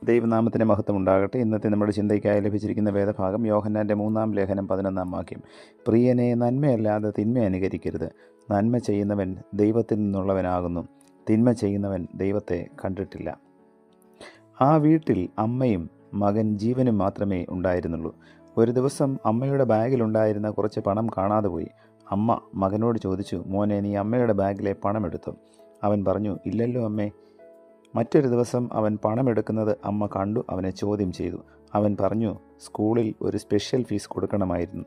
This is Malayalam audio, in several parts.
ദൈവനാമത്തിന് മഹത്വം ഉണ്ടാകട്ടെ. ഇന്നത്തെ നമ്മുടെ ചിന്തയ്ക്കായി ലഭിച്ചിരിക്കുന്ന വേദഭാഗം യോഹന്നാൻ്റെ 3-ാം ലേഖനം 11-ാം വാക്യം. പ്രിയനെ, നന്മയല്ലാതെ തിന്മ അനുകരിക്കരുത്. നന്മ ചെയ്യുന്നവൻ ദൈവത്തിൽ നിന്നുള്ളവനാകുന്നു. തിന്മ ചെയ്യുന്നവൻ ദൈവത്തെ കണ്ടിട്ടില്ല. ആ വീട്ടിൽ അമ്മയും മകൻ ജീവനും മാത്രമേ ഉണ്ടായിരുന്നുള്ളൂ. ഒരു ദിവസം അമ്മയുടെ ബാഗിലുണ്ടായിരുന്ന കുറച്ച് പണം കാണാതെ പോയി. അമ്മ മകനോട് ചോദിച്ചു, മോനെ, നീ അമ്മയുടെ ബാഗിലെ പണം എടുത്തോ? അവൻ പറഞ്ഞു, ഇല്ലല്ലോ അമ്മേ. മറ്റൊരു ദിവസം അവൻ പണമെടുക്കുന്നത് അമ്മ കണ്ടു അവനെ ചോദ്യം ചെയ്തു. അവൻ പറഞ്ഞു, സ്കൂളിൽ ഒരു സ്പെഷ്യൽ ഫീസ് കൊടുക്കണമായിരുന്നു.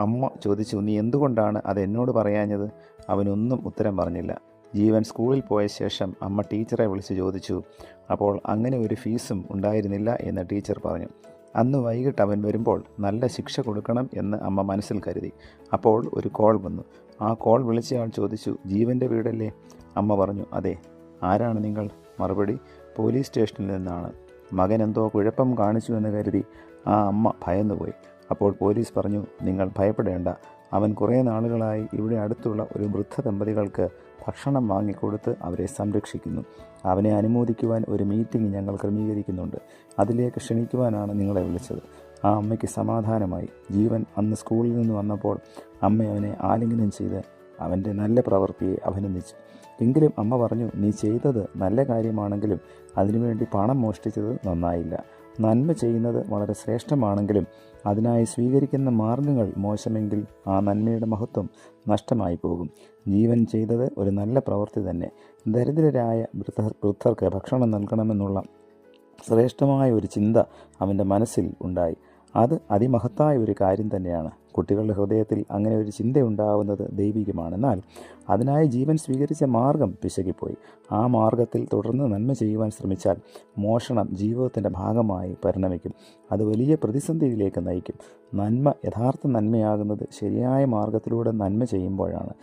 അമ്മ ചോദിച്ചു, നീ എന്തുകൊണ്ടാണ് അത് എന്നോട് പറയാഞ്ഞത്? അവനൊന്നും ഉത്തരം പറഞ്ഞില്ല. ജീവൻ സ്കൂളിൽ പോയ ശേഷം അമ്മ ടീച്ചറെ വിളിച്ച് ചോദിച്ചു. അപ്പോൾ അങ്ങനെ ഒരു ഫീസും ഉണ്ടായിരുന്നില്ല എന്ന് ടീച്ചർ പറഞ്ഞു. അന്ന് വൈകിട്ട് അവൻ വരുമ്പോൾ നല്ല ശിക്ഷ കൊടുക്കണം എന്ന് അമ്മ മനസ്സിൽ കരുതി. അപ്പോൾ ഒരു കോൾ വന്നു. ആ കോൾ വിളിച്ചയാൾ ചോദിച്ചു, ജീവൻ്റെ വീടല്ലേ? അമ്മ പറഞ്ഞു, അതെ. ആരാണ് നിങ്ങൾ? മറുപടി, പോലീസ് സ്റ്റേഷനിൽ നിന്നാണ്. മകൻ എന്തോ കുഴപ്പം കാണിച്ചു എന്ന് കരുതി ആ അമ്മ ഭയന്നുപോയി. അപ്പോൾ പോലീസ് പറഞ്ഞു, നിങ്ങൾ ഭയപ്പെടേണ്ട. അവൻ കുറേ നാളുകളായി ഇവിടെ അടുത്തുള്ള ഒരു വൃദ്ധ ദമ്പതികൾക്ക് ഭക്ഷണം വാങ്ങിക്കൊടുത്ത് അവരെ സംരക്ഷിക്കുന്നു. അവനെ അനുമോദിക്കുവാൻ ഒരു മീറ്റിംഗ് ഞങ്ങൾ ക്രമീകരിക്കുന്നുണ്ട്. അതിലേക്ക് ക്ഷണിക്കുവാനാണ് നിങ്ങളെ വിളിച്ചത്. ആ അമ്മയ്ക്ക് സമാധാനമായി. ജീവൻ അന്ന് സ്കൂളിൽ നിന്ന് വന്നപ്പോൾ അമ്മ അവനെ ആലിംഗനം ചെയ്ത് അവൻ്റെ നല്ല പ്രവൃത്തിയെ അഭിനന്ദിച്ചു. എങ്കിലും അമ്മ പറഞ്ഞു, നീ ചെയ്തത് നല്ല കാര്യമാണെങ്കിലും അതിനുവേണ്ടി പണം മോഷ്ടിച്ചത് നന്നായില്ല. നന്മ ചെയ്യുന്നത് വളരെ ശ്രേഷ്ഠമാണെങ്കിലും അതിനായി സ്വീകരിക്കുന്ന മാർഗങ്ങൾ മോശമെങ്കിൽ ആ നന്മയുടെ മഹത്വം നഷ്ടമായി പോകും. ജീവൻ ചെയ്തത് ഒരു നല്ല പ്രവൃത്തി തന്നെ. ദരിദ്രരായ വൃദ്ധർക്ക് ഭക്ഷണം നൽകണമെന്നുള്ള ശ്രേഷ്ഠമായ ഒരു ചിന്ത അവൻ്റെ മനസ്സിൽ ഉണ്ടായി. അത് അതിമഹത്തായ ഒരു കാര്യം തന്നെയാണ്. കുട്ടികളുടെ ഹൃദയത്തിൽ അങ്ങനെ ഒരു ചിന്തയുണ്ടാവുന്നത് ദൈവികമാണ്. എന്നാൽ അതിനായി ജീവൻ സ്വീകരിച്ച മാർഗം പിശകിപ്പോയി. ആ മാർഗത്തിൽ തുടർന്ന് നന്മ ചെയ്യുവാൻ ശ്രമിച്ചാൽ മോഷണം ജീവിതത്തിൻ്റെ ഭാഗമായി പരിണമിക്കും. അത് വലിയ പ്രതിസന്ധിയിലേക്ക് നയിക്കും. നന്മ യഥാർത്ഥ നന്മയാകുന്നത് ശരിയായ മാർഗത്തിലൂടെ നന്മ ചെയ്യുമ്പോഴാണ്.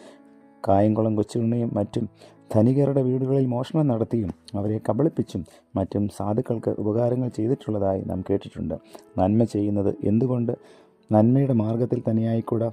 കായംകുളം കൊച്ചുണ്ണിയും മറ്റും ധനികരുടെ വീടുകളിൽ മോഷണം നടത്തിയും അവരെ കബളിപ്പിച്ചും മറ്റും സാധുക്കൾക്ക് ഉപകാരങ്ങൾ ചെയ്തിട്ടുള്ളതായി നാം കേട്ടിട്ടുണ്ട്. നന്മ ചെയ്യുന്നത് എന്തുകൊണ്ട് നന്മയുടെ മാർഗത്തിൽ തന്നെയായിക്കൂടാ?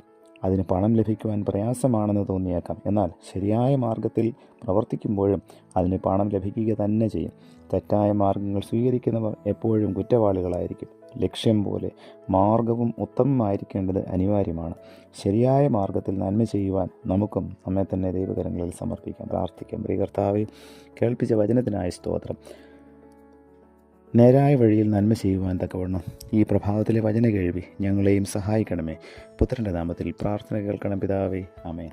അതിന് പണം ലഭിക്കുവാൻ പ്രയാസമാണെന്ന് തോന്നിയേക്കാം. എന്നാൽ ശരിയായ മാർഗത്തിൽ പ്രവർത്തിക്കുമ്പോഴും അതിന് പണം ലഭിക്കുക തന്നെ ചെയ്യും. തെറ്റായ മാർഗങ്ങൾ സ്വീകരിക്കുന്നവർ എപ്പോഴും കുറ്റവാളികളായിരിക്കും. ലക്ഷ്യം പോലെ മാർഗവും ഉത്തമമായിരിക്കേണ്ടത് അനിവാര്യമാണ്. ശരിയായ മാർഗത്തിൽ നന്മ ചെയ്യുവാൻ നമുക്കും നമ്മെ തന്നെ ദൈവകരങ്ങളിൽ സമർപ്പിക്കാം. പ്രാർത്ഥിക്കാം. പ്രിയ കർത്താവേ, കേൾപ്പിച്ച വചനത്തിനായി സ്തോത്രം. നേരായ വഴിയിൽ നന്മ ചെയ്യുവാൻ തക്കവണ്ണം ഈ പ്രഭാതത്തിലെ വചന കേൾവി ഞങ്ങളെയും സഹായിക്കണമേ. പുത്രൻ്റെ നാമത്തിൽ പ്രാർത്ഥന കേൾക്കണം പിതാവേ. ആമേൻ.